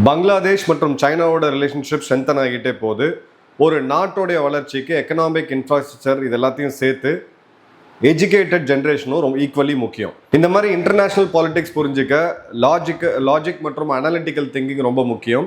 பங்களாதேஷ் மற்றும் சைனாவோட relationship strengthen ஆகிட்டே போகுது. ஒரு நாட்டோடைய வளர்ச்சிக்கு எக்கனாமிக் இன்ஃப்ராஸ்ட்ரக்சர் இது எல்லாத்தையும் சேர்த்து எஜுகேட்டட் ஜென்ரேஷனும் ரொம்ப ஈக்குவலி முக்கியம். இந்த மாதிரி இன்டர்நேஷ்னல் பாலிடிக்ஸ் புரிஞ்சிக்க லாஜிக் மற்றும் அனாலிட்டிக்கல் திங்கிங் ரொம்ப முக்கியம்.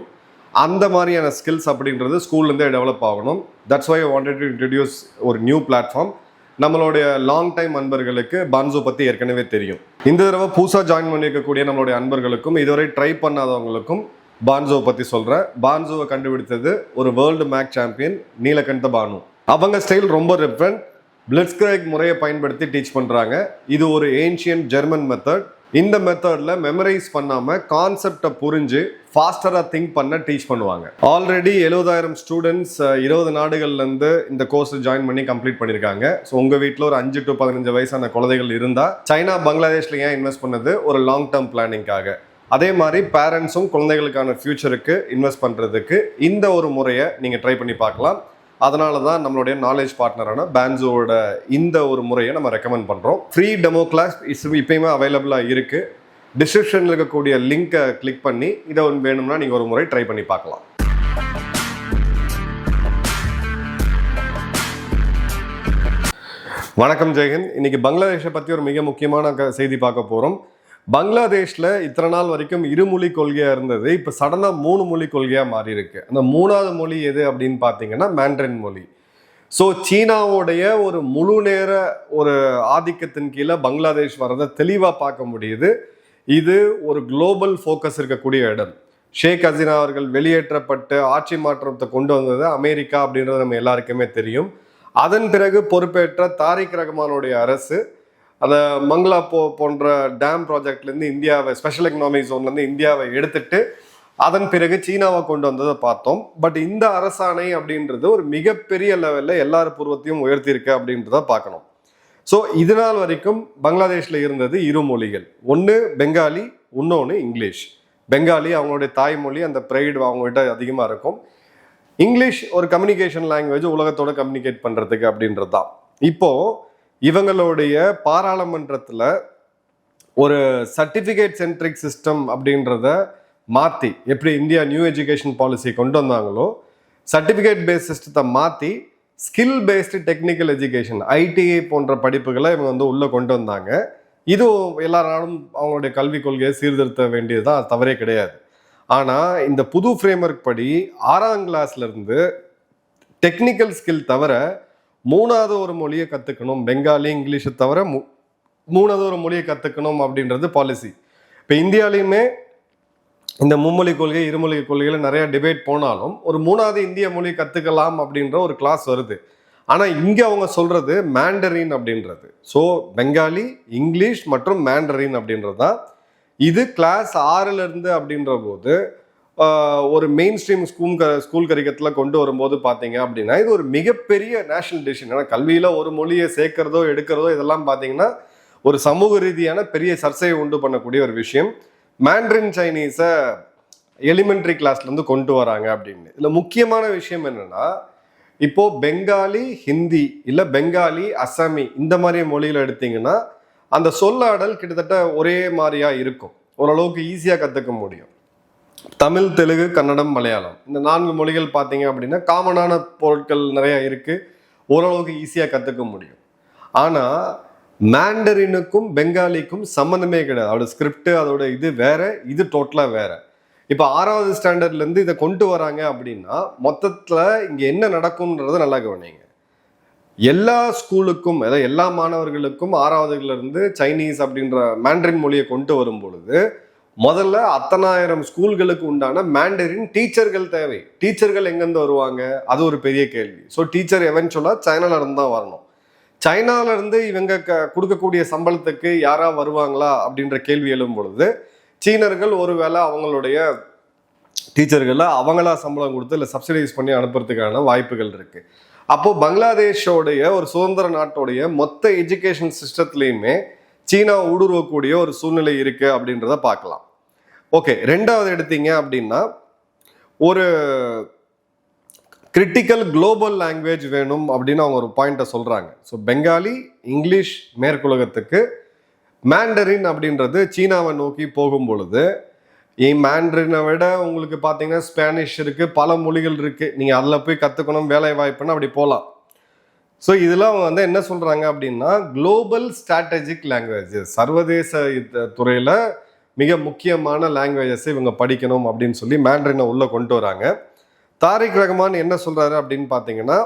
அந்த மாதிரியான ஸ்கில்ஸ் அப்படின்றது ஸ்கூல்லேருந்தே டெவலப் ஆகணும். That's why I wanted to introduce ஒரு நியூ பிளாட்ஃபார்ம். நம்மளுடைய லாங் டைம் அன்பர்களுக்கு பான்சோ பற்றி ஏற்கனவே தெரியும். இந்த தடவை புதுசாக ஜாயின் பண்ணியிருக்கக்கூடிய நம்மளுடைய அன்பர்களுக்கும் இதுவரை ட்ரை பண்ணாதவங்களுக்கும் பான்சோ பற்றி சொல்கிறேன். பான்சோவை கண்டுபிடித்தது ஒரு world math champion Neelakantha Bhanu. அவங்க ஸ்டைல் ரொம்ப டிஃப்ரெண்ட். பிளிட்ஸ்கிரைக் முறையை பயன்படுத்தி டீச் பண்ணுறாங்க. இது ஒரு ஏன்ஷியன்ட் ஜெர்மன் மெத்தட். இந்த மெத்தடில் மெமரைஸ் பண்ணாமல் கான்செப்டை புரிஞ்சு ஃபாஸ்டராக திங்க் பண்ண டீச் பண்ணுவாங்க. ஆல்ரெடி 70,000 ஸ்டூடெண்ட்ஸ் 20 நாடுகள்லேருந்து இந்த கோர்ஸ் ஜாயின் பண்ணி கம்ப்ளீட் பண்ணியிருக்காங்க. ஸோ உங்கள் வீட்டில் ஒரு 5 to 15 வயசான குழந்தைகள் இருந்தால் சைனா பங்களாதேஷில் ஏன் இன்வெஸ்ட் பண்ணது ஒரு லாங் டேர்ம் பிளானிங்காக. அதே மாதிரி பேரண்ட்ஸும் குழந்தைகளுக்கான ஃபியூச்சருக்கு இன்வெஸ்ட் பண்ணுறதுக்கு இந்த ஒரு முறையை நீங்கள் ட்ரை பண்ணி பார்க்கலாம். அதனால தான் நம்மளுடைய நாலேஜ் பார்ட்னரான பான்சோவோட இந்த ஒரு முறையை நம்ம ரெக்கமெண்ட் பண்ணுறோம். ஃப்ரீ டெமோ கிளாஸ் இப்பயுமே அவைலபிளாக இருக்குது. டிஸ்கிரிப்ஷனில் இருக்கக்கூடிய லிங்கை கிளிக் பண்ணி இதை வேணும்னா நீங்கள் ஒரு முறை ட்ரை பண்ணி பார்க்கலாம். வணக்கம் ஜெயஹிந்த். இன்னைக்கு பங்களாதேஷை பற்றி ஒரு மிக முக்கியமான செய்தி பார்க்க போகிறோம். பங்களாதேஷில் இத்தனை நாள் வரைக்கும் இருமொழி கொள்கையாக இருந்தது. இப்போ சடனாக 3 மொழி கொள்கையாக மாறி இருக்கு. அந்த 3வது மொழி எது அப்படின்னு பார்த்தீங்கன்னா மேண்ட்ரின் மொழி. ஸோ சீனாவுடைய ஒரு முழு நேர ஒரு ஆதிக்கத்தின் கீழே பங்களாதேஷ் வரதை தெளிவாக பார்க்க முடியுது. இது ஒரு குளோபல் ஃபோக்கஸ் இருக்கக்கூடிய இடம். ஷேக் ஹசீனா அவர்கள் வெளியேற்றப்பட்டு ஆட்சி மாற்றத்தை கொண்டு வந்தது அமெரிக்கா அப்படின்றது நம்ம எல்லாருக்குமே தெரியும். அதன் பிறகு பொறுப்பேற்ற தாரிக் ரஹ்மானுடைய அரசு அந்த மங்களா போன்ற டேம் ப்ராஜெக்ட்லேருந்து இந்தியாவை ஸ்பெஷல் எக்கனாமிக் ஜோன்லேருந்து இந்தியாவை எடுத்துட்டு அதன் பிறகு சீனாவை கொண்டு வந்ததை பார்த்தோம். பட் இந்த அரசாணை அப்படின்றது ஒரு மிகப்பெரிய லெவலில் எல்லார் பூர்வத்தையும் உயர்த்தியிருக்கு அப்படின்றத பார்க்கணும். ஸோ இது நாள் வரைக்கும் பங்களாதேஷில் இருந்தது 2 மொழிகள். ஒன்று பெங்காலி, இன்னொன்று இங்கிலீஷ். பெங்காலி அவங்களுடைய தாய்மொழி, அந்த ப்ரைடு அவங்ககிட்ட அதிகமாக இருக்கும். இங்கிலீஷ் ஒரு கம்யூனிகேஷன் லாங்குவேஜ், உலகத்தோட கம்யூனிகேட் பண்ணுறதுக்கு அப்படின்றது தான். இப்போது இவங்களுடைய பாராளுமன்றத்தில் ஒரு சர்டிஃபிகேட் சென்ட்ரிக் சிஸ்டம் அப்படின்றத மாற்றி எப்படி இந்தியா நியூ எஜுகேஷன் பாலிசி கொண்டு வந்தாங்களோ சர்டிஃபிகேட் பேஸ்ட் சிஸ்டத்தை மாற்றி skill based technical education ITI போன்ற படிப்புகளை இவங்க உள்ளே கொண்டு வந்தாங்க. இது எல்லா நாளும் அவங்களுடைய கல்விக் கொள்கையை சீர்திருத்த வேண்டியது தான், தவறே கிடையாது. ஆனால் இந்த புது ஃப்ரேம்வொர்க் படி 6ஆம் கிளாஸ்லேருந்து டெக்னிக்கல் ஸ்கில் தவிர 3வது ஒரு மொழியை கற்றுக்கணும். பெங்காலி இங்கிலீஷை தவிர 3வது ஒரு மொழியை கற்றுக்கணும் அப்படின்றது பாலிசி. இப்போ இந்தியாலையுமே இந்த மும்மொழி கொள்கை இருமொழி கொள்கையில் நிறைய டிபேட் போனாலும் ஒரு 3வது இந்திய மொழி கற்றுக்கலாம் அப்படின்ற ஒரு கிளாஸ் வருது. ஆனால் இங்கே அவங்க சொல்கிறது மேண்டரின் அப்படின்றது. ஸோ பெங்காலி, இங்கிலீஷ் மற்றும் மேண்டரின் அப்படின்றது தான். இது கிளாஸ் 6லேருந்து அப்படின்ற போது ஒரு மெயின் ஸ்ட்ரீம் ஸ்கூல் கரிக்கத்தில் கொண்டு வரும்போது பார்த்தீங்க அப்படின்னா இது ஒரு மிகப்பெரிய நேஷனல் டிசிஷன். ஏன்னா கல்வியில் ஒரு மொழியை சேர்க்கிறதோ எடுக்கிறதோ இதெல்லாம் பார்த்தீங்கன்னா ஒரு சமூக ரீதியான பெரிய சர்ச்சையை உண்டு பண்ணக்கூடிய ஒரு விஷயம். மேண்ட்ரின் சைனீஸை எலிமெண்ட்ரி கிளாஸ்லேருந்து கொண்டு வராங்க அப்படின்னு. இதில் முக்கியமான விஷயம் என்னென்னா இப்போது பெங்காலி ஹிந்தி இல்லை பெங்காலி அசாமி இந்த மாதிரி மொழியில் எடுத்திங்கன்னா அந்த சொல்லாடல் கிட்டத்தட்ட ஒரே மாதிரியாக இருக்கும். ஓரளவுக்கு ஈஸியாக கற்றுக்க முடியும். தமிழ், தெலுங்கு, கன்னடம், மலையாளம் இந்த 4 மொழிகள் பார்த்தீங்க அப்படின்னா காமனான பொருட்கள் நிறையா இருக்குது. ஓரளவுக்கு ஈஸியாக கற்றுக்க முடியும். ஆனால் மேண்டரினுக்கும் பெங்காலிக்கும் சம்மந்தமே கிடையாது. அதோட ஸ்கிரிப்ட் அதோட இது வேற, இது டோட்டலாக வேற. இப்போ 6வது ஸ்டாண்டர்ட்லேருந்து இதை கொண்டு வராங்க அப்படின்னா மொத்தத்தில் இங்கே என்ன நடக்கும்ன்றதை நல்லா கவனிங்க. எல்லா ஸ்கூலுக்கும் அதாவது எல்லா மாணவர்களுக்கும் 6வதுலேருந்து சைனீஸ் அப்படின்ற மேண்டரின் மொழியை கொண்டு வரும் பொழுது முதல்ல 10,000 ஸ்கூல்களுக்கு உண்டான மேண்டரின் டீச்சர்கள் தேவை. டீச்சர்கள் எங்கேருந்து வருவாங்க, அது ஒரு பெரிய கேள்வி. ஸோ டீச்சர் எவென்ச்சுவலாக சைனாவிலேருந்து தான் வரணும். சைனாவிலேருந்து இவங்க கொடுக்கக்கூடிய சம்பளத்துக்கு யாராக வருவாங்களா அப்படின்ற கேள்வி எழும் பொழுது சீனர்கள் ஒருவேளை அவங்களுடைய டீச்சர்களை அவங்களா சம்பளம் கொடுத்து இல்லை சப்சிடைஸ் பண்ணி அனுப்புறதுக்கான வாய்ப்புகள் இருக்குது. அப்போது பங்களாதேஷோடைய ஒரு சுதந்திர நாட்டோடைய மொத்த எஜுகேஷன் சிஸ்டத்துலேயுமே சீனா ஊடுருவக்கூடிய ஒரு சூழ்நிலை இருக்குது அப்படின்றத பார்க்கலாம். ஓகே, 2வது எடுத்தீங்க அப்படின்னா ஒரு கிரிட்டிக்கல் குளோபல் லாங்குவேஜ் வேணும் அப்படின்னு அவங்க ஒரு பாயிண்ட்டை சொல்கிறாங்க. ஸோ பெங்காலி, இங்கிலீஷ் மேற்குலகத்துக்கு, மேண்டரின் அப்படின்றது சீனாவை நோக்கி போகும் பொழுது மேண்ட்ரினை விட உங்களுக்கு பார்த்தீங்கன்னா ஸ்பானிஷ் இருக்கு, பல மொழிகள் இருக்கு. நீங்க அதில் போய் கத்துக்கணும், வேலை வாய்ப்புன்னு அப்படி போகலாம். ஸோ இதில் அவங்க வந்து என்ன சொல்றாங்க அப்படின்னா, குளோபல் ஸ்ட்ராட்டஜிக் லாங்குவேஜஸ், சர்வதேச துறையில் மிக முக்கியமான லாங்குவேஜஸ் இவங்க படிக்கணும் அப்படின்னு சொல்லி மேண்ட்ரினை உள்ள கொண்டு வராங்க. தாரிக் ரஹ்மான் என்ன சொல்றாரு அப்படின்னு பார்த்தீங்கன்னா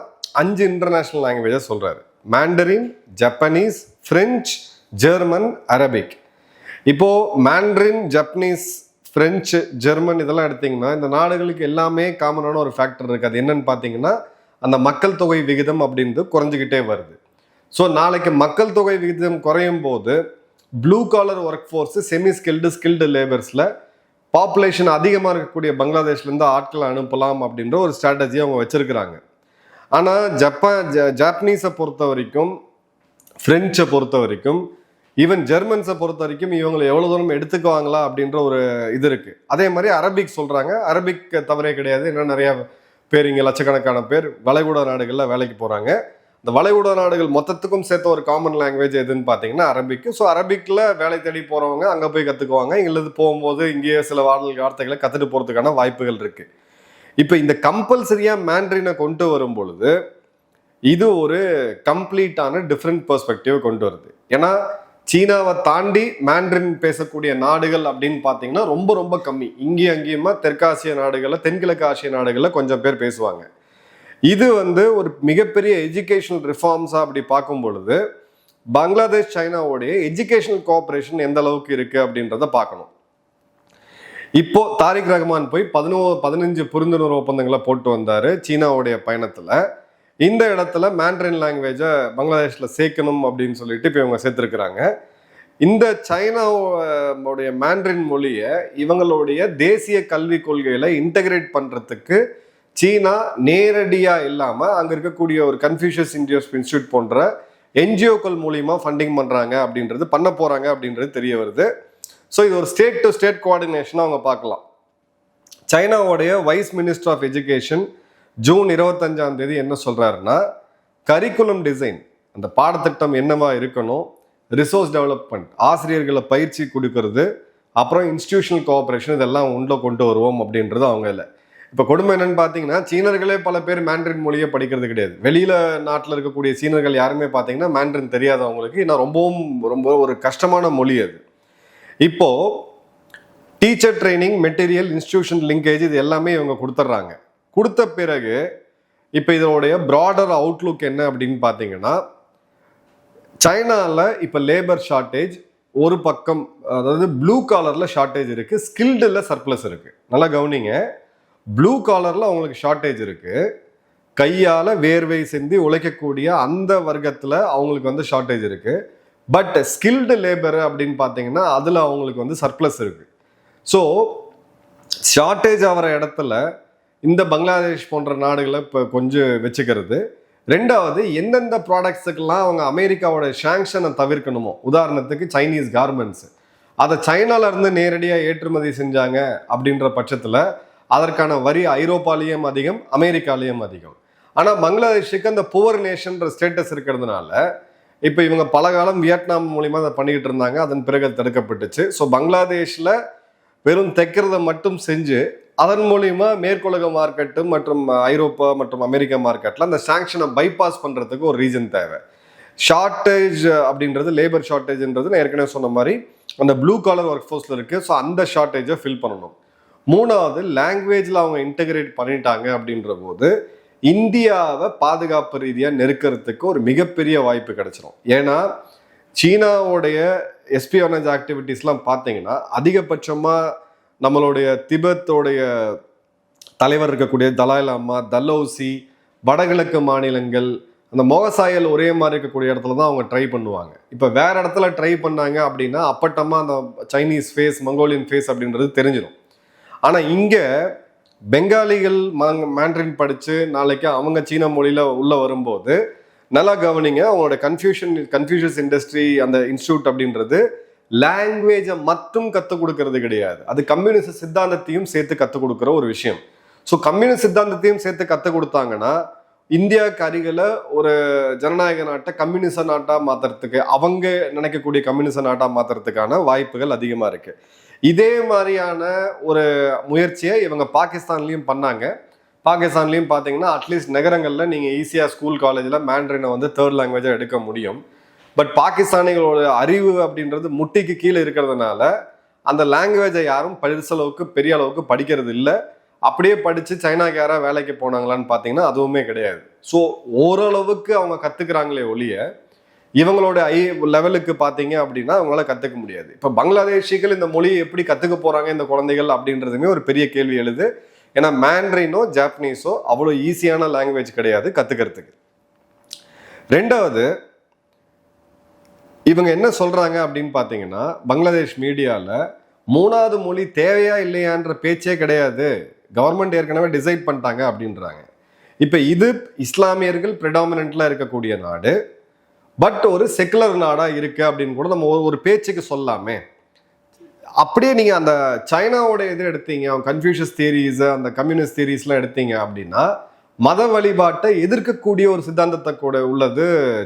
5 இன்டர்நேஷனல் லாங்குவேஜஸ் சொல்றாரு. மேண்டரின், ஜப்பனீஸ், பிரெஞ்சு, ஜெர்மன், அரபிக். இப்போ மேண்ட்ரின், ஜப்பனீஸ், பிரெஞ்சு, ஜெர்மன் இதெல்லாம் எடுத்தீங்கன்னா இந்த நாடுகளுக்கு எல்லாமே காமனான ஒரு ஃபேக்டர் இருக்கு. அது என்னன்னு பார்த்தீங்கன்னா அந்த மக்கள் தொகை விகிதம் அப்படின்றது குறைஞ்சிக்கிட்டே வருது. ஸோ நாளைக்கு மக்கள் தொகை விகிதம் குறையும் போது blue collar work force, semi skilled லேபர்ஸில் பாப்புலேஷன் அதிகமாக இருக்கக்கூடிய பங்களாதேஷ்லேருந்து ஆட்களை அனுப்பலாம் அப்படின்ற ஒரு ஸ்ட்ராட்டஜியை அவங்க வச்சிருக்கிறாங்க. ஆனால் ஜாப்பனீஸை பொறுத்த வரைக்கும், ஃப்ரெஞ்சை பொறுத்த வரைக்கும், ஈவன் ஜெர்மன்ஸை பொறுத்த வரைக்கும் இவங்களை எவ்வளோ தூரம் எடுத்துக்குவாங்களா அப்படின்ற ஒரு இது இருக்குது. அதே மாதிரி அரபிக் சொல்கிறாங்க. அரபிக் தவறே கிடையாது. இன்னும் நிறையா பேர் இங்கே லட்சக்கணக்கான பேர் வளைகுடா நாடுகளில் வேலைக்கு போகிறாங்க. இந்த வளைகுடா நாடுகள் மொத்தத்துக்கும் சேர்த்த ஒரு காமன் லாங்குவேஜ் எதுன்னு பார்த்தீங்கன்னா அரபிக்கு. ஸோ அரபிக்கில் வேலை தேடி போகிறவங்க அங்கே போய் கற்றுக்குவாங்க. இங்கிருந்து போகும்போது இங்கேயே சில வார்த்தைகளை கற்றுட்டு போகிறதுக்கான வாய்ப்புகள் இருக்குது. இப்போ இந்த கம்பல்சரியாக மேண்ட்ரினை கொண்டு வரும் பொழுது இது ஒரு கம்ப்ளீட்டான டிஃப்ரெண்ட் பெர்ஸ்பெக்டிவ் கொண்டு வருது. ஏன்னா சீனாவை தாண்டி மேண்ட்ரின் பேசக்கூடிய நாடுகள் அப்படின்னு பார்த்தீங்கன்னா ரொம்ப ரொம்ப கம்மி. இங்கேயும் அங்கேயுமா தெற்காசிய நாடுகளில், தென்கிழக்கு ஆசிய நாடுகளில் கொஞ்சம் பேர் பேசுவாங்க. இது வந்து ஒரு மிகப்பெரிய எஜுகேஷனல் ரிஃபார்ம்ஸாக அப்படி பார்க்கும் பொழுது பங்களாதேஷ் சைனாவுடைய எஜுகேஷனல் கோஆப்ரேஷன் எந்த அளவுக்கு இருக்கு அப்படின்றத பார்க்கணும். இப்போ தாரிக் ரஹ்மான் போய் 15 புரிந்துணர்வு ஒப்பந்தங்களை போட்டு வந்தாரு சீனாவுடைய பயணத்துல. இந்த இடத்துல மேண்ட்ரின் லாங்குவேஜை பங்களாதேஷ்ல சேர்க்கணும் அப்படின்னு சொல்லிட்டு இப்போ இவங்க சேர்த்திருக்கிறாங்க. இந்த சைனாவுடைய மேண்ட்ரின் மொழியை இவங்களுடைய தேசிய கல்விக் கொள்கையில இன்டகிரேட் பண்றதுக்கு சீனா நேரடியா இல்லாம அங்க இருக்கக்கூடிய ஒரு கன்ஃபூஷியஸ் இன்ஸ்டியூட் போன்ற என்ஜிஓக்கள் மூலியமா ஃபண்டிங் பண்றாங்க அப்படின்றது, பண்ண போறாங்க அப்படின்றது தெரிய வருது. ஸோ இது ஒரு ஸ்டேட் டு ஸ்டேட் கோஆர்டினேஷனாக அவங்க பார்க்கலாம். சைனாவுடைய vice minister of education June 25ஆம் தேதி என்ன சொல்றாருன்னா, கரிக்குலம் டிசைன், அந்த பாடத்திட்டம் என்னவா இருக்கணும், ரிசோர்ஸ் டெவலப்மெண்ட், ஆசிரியர்களை பயிற்சி கொடுக்கறது, அப்புறம் இன்ஸ்டிடியூஷனல் கோஆப்ரேஷன், இதெல்லாம் உள்ள கொண்டு வருவோம் அப்படின்றது அவங்க இல்லை. இப்போ கொடுமை என்னன்னு பார்த்தீங்கன்னா, சீனர்களே பல பேர் மேண்ட்ரின் மொழியை படிக்கிறது கிடையாது. வெளியில நாட்டில் இருக்கக்கூடிய சீனர்கள் யாருமே பார்த்தீங்கன்னா மேண்ட்ரின் தெரியாதவங்களுக்கு ஏன்னா ரொம்ப ஒரு கஷ்டமான மொழி அது. இப்போ teacher training, material, institution linkage இது எல்லாமே இவங்க கொடுத்துட்றாங்க. கொடுத்த பிறகு இப்போ இதோடைய ப்ராடர் அவுட்லுக் என்ன அப்படின்னு பார்த்தீங்கன்னா, சைனாவில் இப்போ லேபர் ஷார்ட்டேஜ் ஒரு பக்கம், அதாவது ப்ளூ காலரில் ஷார்ட்டேஜ் இருக்குது, ஸ்கில்டில் சர்ப்ளஸ் இருக்குது. நல்லா கவனிங்க, ப்ளூ காலரில் அவங்களுக்கு ஷார்ட்டேஜ் இருக்குது, கையால் வேர்வை சிந்தி உழைக்கக்கூடிய அந்த வர்க்கத்தில் அவங்களுக்கு வந்து ஷார்ட்டேஜ் இருக்குது. பட் ஸ்கில்டு லேபர் அப்படின்னு பார்த்தீங்கன்னா அதில் அவங்களுக்கு வந்து சர்ப்ளஸ் இருக்குது. ஸோ ஷார்ட்டேஜ் ஆகிற இடத்துல இந்த பங்களாதேஷ் போன்ற நாடுகளை இப்போ கொஞ்சம் வச்சுக்கிறது. ரெண்டாவது, எந்தெந்த ப்ராடக்ட்ஸுக்கெல்லாம் அவங்க அமெரிக்காவோட சாங்ஷனை தவிர்க்கணுமோ, உதாரணத்துக்கு சைனீஸ் கார்மெண்ட்ஸ், அதை சைனாலேருந்து நேரடியாக ஏற்றுமதி செஞ்சாங்க அப்படின்ற பட்சத்தில் அதற்கான வரி ஐரோப்பாலேயும் அதிகம், அமெரிக்காலேயும் அதிகம். ஆனால் பங்களாதேஷுக்கு அந்த புவர் நேஷன்ற ஸ்டேட்டஸ் இருக்கிறதுனால இப்போ இவங்க பல காலம் வியட்நாம் மூலிமா அதை பண்ணிக்கிட்டு இருந்தாங்க. அதன் பிறகு அது தடுக்கப்பட்டுச்சு. ஸோ பங்களாதேஷில் வெறும் தைக்கிறத மட்டும் செஞ்சு அதன் மூலிமா மேற்குலக மார்க்கெட்டு மற்றும் ஐரோப்பா மற்றும் அமெரிக்கா மார்க்கெட்டில் அந்த சாங்ஷனை பைபாஸ் பண்ணுறதுக்கு ஒரு ரீசன் தேவை. ஷார்ட்டேஜ் அப்படின்றது, லேபர் ஷார்ட்டேஜ்ன்றது நான் ஏற்கனவே சொன்ன மாதிரி அந்த ப்ளூ காலர் ஒர்க் ஃபோர்ஸில் இருக்குது. ஸோ அந்த ஷார்ட்டேஜை ஃபில் பண்ணணும். மூணாவது, லாங்குவேஜில் அவங்க இன்டகிரேட் பண்ணிட்டாங்க அப்படின்ற போது இந்தியாவை பாதுகாப்பு ரீதியாக நெருக்கிறதுக்கு ஒரு மிகப்பெரிய வாய்ப்பு கிடைச்சிடும். ஏன்னா சீனாவுடைய எஸ்பியோனேஜ் ஆக்டிவிட்டீஸ்லாம் பார்த்தீங்கன்னா அதிகபட்சமாக நம்மளுடைய திபெத்தோடைய தலைவர் இருக்கக்கூடிய தலாய் லாமா, தலௌசி, வடகிழக்கு மாநிலங்கள், அந்த மொகசாயல் ஒரே மாதிரி இருக்கக்கூடிய இடத்துல தான் அவங்க ட்ரை பண்ணுவாங்க. இப்போ வேற இடத்துல ட்ரை பண்ணாங்க அப்படின்னா அப்பட்டமாக அந்த சைனீஸ் ஃபேஸ், மங்கோலியன் ஃபேஸ் அப்படின்றது தெரிஞ்சிடும். ஆனால் இங்கே பெங்காலிகள் மேண்ட்ரின் படித்து நாளைக்கு அவங்க சீன மொழியில் உள்ளே வரும்போது நல்லா கவனிங்க, அவங்களோட கன்ஃபியூஷியஸ் இண்டஸ்ட்ரி அந்த இன்ஸ்டியூட் அப்படின்றது லாங்குவேஜை மட்டும் கற்றுக் கொடுக்கறது கிடையாது, அது கம்யூனிஸ்ட் சித்தாந்தத்தையும் சேர்த்து கற்றுக் கொடுக்குற ஒரு விஷயம். ஸோ கம்யூனிஸ்ட் சித்தாந்தத்தையும் சேர்த்து கற்றுக் கொடுத்தாங்கன்னா இந்தியாவுக்கு அருகில் ஒரு ஜனநாயக நாட்டை கம்யூனிச நாட்டாக மாற்றுறதுக்கு, அவங்க நினைக்கக்கூடிய கம்யூனிச நாட்டாக மாற்றுறதுக்கான வாய்ப்புகள் அதிகமாக இருக்குது. இதே மாதிரியான ஒரு முயற்சியை இவங்க பாகிஸ்தான்லயும் பண்ணாங்க. பாகிஸ்தான்லயும் பார்த்தீங்கன்னா அட்லீஸ்ட் நகரங்களில் நீங்கள் ஈஸியாக ஸ்கூல் காலேஜில் மேண்ட்ரினை வந்து தேர்ட் லாங்குவேஜாக எடுக்க முடியும். பட் பாகிஸ்தானிகளோட அறிவு அப்படின்றது முட்டிக்கு கீழே இருக்கிறதுனால அந்த லாங்குவேஜை யாரும் பெருசளவுக்கு பெரிய அளவுக்கு படிக்கிறது இல்லை. அப்படியே படித்து சைனாக்கு யாராவது வேலைக்கு போனாங்களான்னு பார்த்தீங்கன்னா அதுவுமே கிடையாது. ஸோ ஓரளவுக்கு அவங்க கற்றுக்குறாங்களே ஒழிய இவங்களோட லெவலுக்கு பார்த்தீங்க அப்படின்னா அவங்களால கற்றுக்க முடியாது. இப்போ பங்களாதேஷிகள் இந்த மொழியை எப்படி கற்றுக்க போகிறாங்க இந்த குழந்தைகள் அப்படின்றதுமே ஒரு பெரிய கேள்வி எழுது. ஏன்னா மேண்ட்ரினோ ஜாப்பனீஸோ அவ்வளோ ஈஸியான லாங்குவேஜ் கிடையாது கற்றுக்கிறதுக்கு. ரெண்டாவது, இவங்க என்ன சொல்கிறாங்க அப்படின்னு பார்த்தீங்கன்னா பங்களாதேஷ் மீடியாவில் 3வது மொழி தேவையா இல்லையான்ற பேச்சே கிடையாது, கவர்மெண்ட் ஏற்கனவே டிசைட் பண்ணிட்டாங்க அப்படின்றாங்க. இப்போ இது இஸ்லாமியர்கள் ப்ரிடாமினென்ட்ல இருக்கக்கூடிய நாடு, பட் ஒரு செக்குலர் நாடாக இருக்கு அப்படின்னு கூட நம்ம ஒரு பேச்சுக்கு சொல்லாமே. அப்படியே நீங்கள் அந்த சைனாவோட இது எடுத்தீங்க, கன்ஃபியூஷியஸ் தியரிஸ் அந்த கம்யூனிஸ்ட் தியரிஸ்லாம் எடுத்தீங்க அப்படின்னா மத வழிபாட்டை எதிர்க்கக்கூடிய ஒரு சித்தாந்தத்தை கூட உள்ளது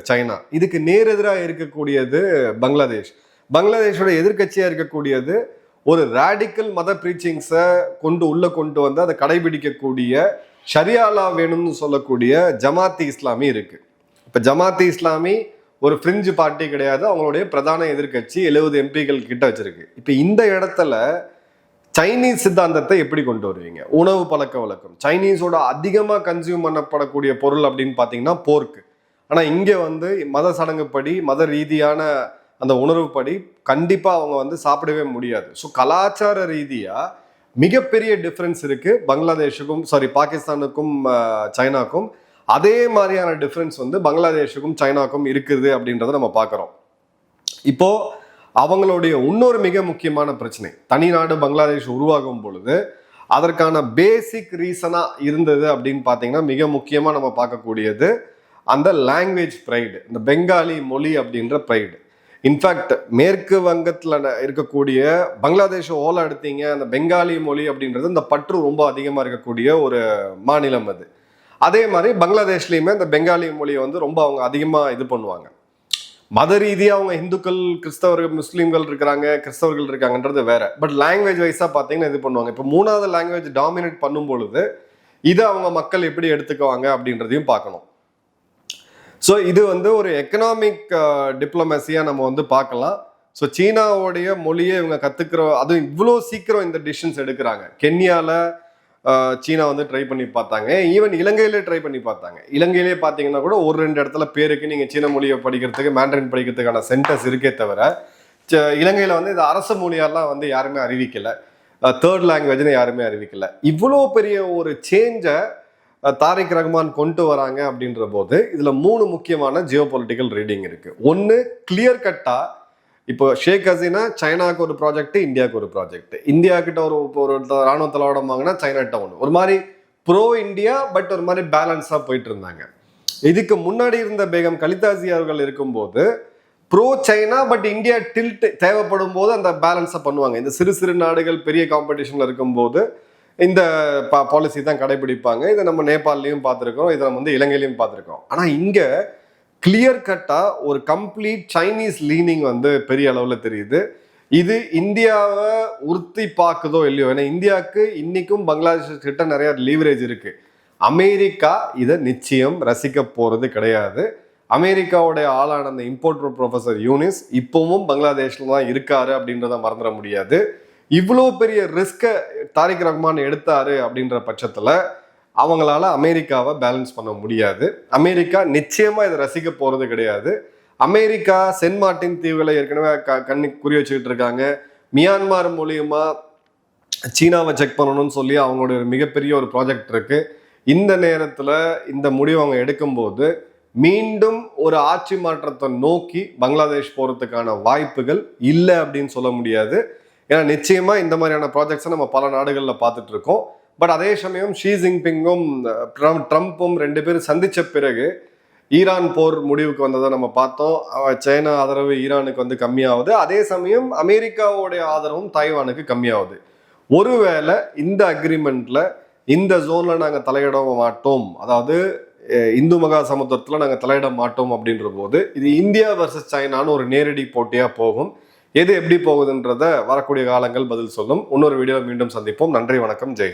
சைனா. இதுக்கு நேரெதிராக இருக்கக்கூடியது பங்களாதேஷ். பங்களாதேஷோட எதிர்கட்சியாக இருக்கக்கூடியது ஒரு ராடிக்கல் மத ப்ரீச்சிங்ஸை கொண்டு வந்து அதை கடைபிடிக்கக்கூடிய ஷரியாலா வேணும்னு சொல்லக்கூடிய ஜமாத்தி இஸ்லாமி இருக்கு. இப்போ ஜமாத்தி இஸ்லாமி ஒரு ஃப்ரிஞ்சு பார்ட்டி கிடையாது, அவங்களுடைய பிரதான எதிர்கட்சி 70 எம்பிகள் கிட்ட வச்சிருக்கு. இப்போ இந்த இடத்துல சைனீஸ் சித்தாந்தத்தை எப்படி கொண்டு வருவீங்க? உணவு பழக்க வழக்கம், சைனீஸோட அதிகமாக கன்சியூம் பண்ணப்படக்கூடிய பொருள் அப்படின்னு பார்த்தீங்கன்னா போர்க்கு. ஆனால் இங்கே வந்து மத சடங்குப்படி மத ரீதியான அந்த உணர்வுப்படி கண்டிப்பாக அவங்க வந்து சாப்பிடவே முடியாது. ஸோ கலாச்சார ரீதியாக மிகப்பெரிய டிஃப்ரென்ஸ் இருக்கு பங்களாதேஷுக்கும் பாகிஸ்தானுக்கும் சைனாக்கும். அதே மாதிரியான டிஃப்ரென்ஸ் வந்து பங்களாதேஷுக்கும் சைனாக்கும் இருக்குது அப்படின்றத நம்ம பார்க்குறோம். இப்போ அவங்களுடைய இன்னொரு மிக முக்கியமான பிரச்சனை, தனி நாடு பங்களாதேஷ் உருவாகும் பொழுது அதற்கான பேசிக் ரீசனா இருந்தது அப்படின்னு பார்த்தீங்கன்னா மிக முக்கியமாக நம்ம பார்க்கக்கூடியது அந்த லாங்குவேஜ் ப்ரைடு, இந்த பெங்காலி மொழி அப்படின்ற ப்ரைடு. இன்ஃபேக்ட் மேற்கு வங்கத்தில் இருக்கக்கூடிய பங்களாதேஷ் ஓலா எடுத்தீங்க, அந்த பெங்காலி மொழி அப்படின்றது இந்த பற்று ரொம்ப அதிகமாக இருக்கக்கூடிய ஒரு மாநிலம் அது. அதே மாதிரி பங்களாதேஷ்லேயுமே இந்த பெங்காலி மொழியை வந்து ரொம்ப அவங்க அதிகமாக இது பண்ணுவாங்க. மத ரீதியாக அவங்க இந்துக்கள், கிறிஸ்தவர்கள், முஸ்லீம்கள் இருக்கிறாங்க, கிறிஸ்தவர்கள் இருக்காங்கன்றது வேற. பட் லாங்குவேஜ் வைஸாக பார்த்தீங்கன்னா இது பண்ணுவாங்க. இப்போ 3வது லாங்குவேஜ் டாமினேட் பண்ணும் பொழுது இதை அவங்க மக்கள் எப்படி எடுத்துக்குவாங்க அப்படின்றதையும் பார்க்கணும். ஸோ இது வந்து ஒரு எக்கனாமிக் டிப்ளமசியாக நம்ம வந்து பார்க்கலாம். ஸோ சீனாவுடைய மொழியை இவங்க கற்றுக்கிற, அதுவும் இவ்வளோ சீக்கிரம் இந்த டிசிஷன்ஸ் எடுக்கிறாங்க. கென்யாவில் சீனா வந்து ட்ரை பண்ணி பார்த்தாங்க, ஈவன் இலங்கையிலே ட்ரை பண்ணி பார்த்தாங்க. இலங்கையிலே பார்த்தீங்கன்னா கூட 1-2 இடத்துல பேருக்கு நீங்கள் சீன மொழியை படிக்கிறதுக்கு, மேண்ட்ரின் படிக்கிறதுக்கான சென்டர்ஸ் இருக்கே தவிர இலங்கையில் வந்து இது அரசு மொழியாலாம் வந்து யாருமே அறிவிக்கலை, தேர்ட் லாங்குவேஜ்னு யாருமே அறிவிக்கலை. இவ்வளோ பெரிய ஒரு சேஞ்சை தாரிக் ரஹ்மான் கொண்டு வராங்க அப்படின்ற போது இதில் 3 முக்கியமான ஜியோ பொலிட்டிக்கல் ரீடிங் இருக்குது. ஒன்று, கிளியர் கட்டாக இப்போ ஷேக் ஹசீனா சைனாவுக்கு ஒரு ப்ராஜெக்ட், இந்தியாவுக்கு ஒரு ப்ராஜெக்ட். இந்தியா கிட்ட ஒரு ராணுவ தளவாடம் வாங்கினா சைனா டவுன், ஒரு மாதிரி ப்ரோ இந்தியா பட் ஒரு மாதிரி பேலன்ஸாக போயிட்டு இருந்தாங்க. இதுக்கு முன்னாடி இருந்த பேகம் கலிதாசி அவர்கள் இருக்கும்போது pro China but India tilt தேவைப்படும் போது அந்த பேலன்ஸை பண்ணுவாங்க. இந்த சிறு சிறு நாடுகள் பெரிய காம்படிஷனில் இருக்கும்போது இந்த பாலிசி தான் கடைபிடிப்பாங்க. இதை நம்ம நேபாள்லையும் பார்த்துருக்கோம், இதை நம்ம வந்து இலங்கையிலையும் பார்த்துருக்கோம். ஆனால் இங்கே கிளியர் கட்டாக ஒரு கம்ப்ளீட் சைனீஸ் லீனிங் வந்து பெரிய அளவில் தெரியுது. இது இந்தியாவை உறுத்தி பார்க்குதோ இல்லையோ, ஏன்னா இந்தியாவுக்கு இன்னைக்கும் பங்களாதேஷ் கிட்ட நிறைய லீவரேஜ் இருக்கு. அமெரிக்கா இதை நிச்சயம் ரசிக்க போறது கிடையாது. அமெரிக்காவுடைய ஆளான அந்த இம்போர்ட் ப்ரொஃபசர் யூனிஸ் இப்பவும் பங்களாதேஷ்ல தான் இருக்காரு அப்படின்றத மறந்துட முடியாது. இவ்வளோ பெரிய ரிஸ்கை தாரிக் ரஹ்மான் எடுத்தாரு அப்படின்ற பட்சத்தில் அவங்களால அமெரிக்காவை பேலன்ஸ் பண்ண முடியாது. அமெரிக்கா நிச்சயமா இதை ரசிக்க போறது கிடையாது. அமெரிக்கா சென்ட் மார்ட்டின் தீவுகளை ஏற்கனவே கண்ணி குறி வச்சுக்கிட்டு இருக்காங்க. மியான்மர் மூலியமா சீனாவை செக் பண்ணணும்னு சொல்லி அவங்களோட ஒரு மிகப்பெரிய ஒரு ப்ராஜெக்ட் இருக்கு. இந்த நேரத்தில் இந்த முடிவு அவங்க எடுக்கும்போது மீண்டும் ஒரு ஆட்சி மாற்றத்தை நோக்கி பங்களாதேஷ் போறதுக்கான வாய்ப்புகள் இல்லை அப்படின்னு சொல்ல முடியாது. ஏன்னா நிச்சயமா இந்த மாதிரியான ப்ராஜெக்ட்ஸை நம்ம பல நாடுகளில் பார்த்துட்டு இருக்கோம். பட் அதே சமயம் ஷி ஜின்பிங்கும் ட்ரம்ப்பும் 2 பேரும் சந்திச்ச பிறகு ஈரான் போர் முடிவுக்கு வந்ததை நம்ம பார்த்தோம். சைனா ஆதரவு ஈரானுக்கு வந்து கம்மியாகுது, அதே சமயம் அமெரிக்காவுடைய ஆதரவும் தாய்வானுக்கு கம்மியாகுது. ஒருவேளை இந்த அக்ரிமெண்ட்ல இந்த ஜோன்ல நாங்கள் தலையிட மாட்டோம், அதாவது இந்து மகா சமுத்திரத்தில் நாங்கள் தலையிட மாட்டோம் அப்படின்ற போது இது இந்தியா வர்சஸ் சைனான்னு ஒரு நேரடி போட்டியாக போகும். எது எப்படி போகுதுன்றத வரக்கூடிய காலங்கள் பதில் சொல்லும். இன்னொரு வீடியோ மீண்டும் சந்திப்போம். நன்றி, வணக்கம், ஜெயஹிந்த்.